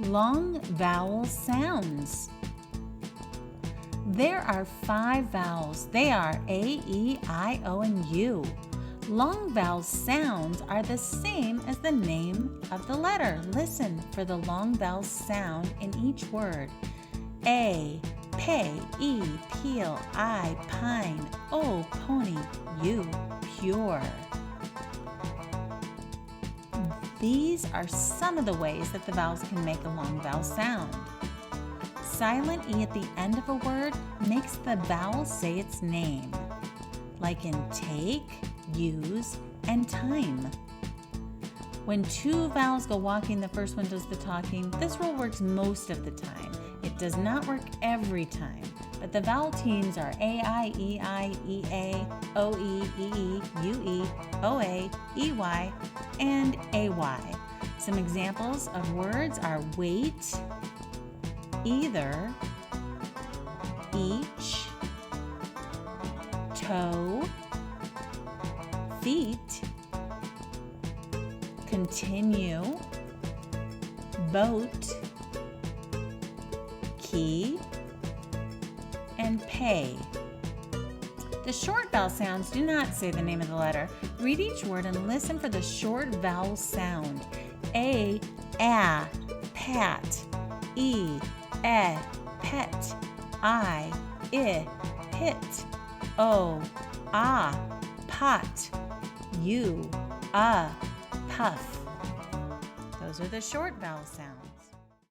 Long vowel sounds. There are 5 vowels. They are A, E, I, O, and U. Long vowel sounds are the same as the name of the letter. Listen for the long vowel sound in each word. A, pay, E, peel, I, pine, O, pony, U, pure. These are some of the ways that the vowels can make a long vowel sound. Silent E at the end of a word makes the vowel say its name, like in take, use, and time. When 2 vowels go walking, the first one does the talking. This rule works most of the time. It does not work every time, but the vowel teams are A, I, E, I, E, A, O, E, E, E, U, E, O, A, E, Y, and A, Y. Some examples of words are wait, either, each, toe, feet, continue, boat, key, and pay. The short vowel sounds do not say the name of the letter. Read each word and listen for the short vowel sound. A, pat. E, pet. I, pit. O, pot. U, puff. Those are the short vowel sounds.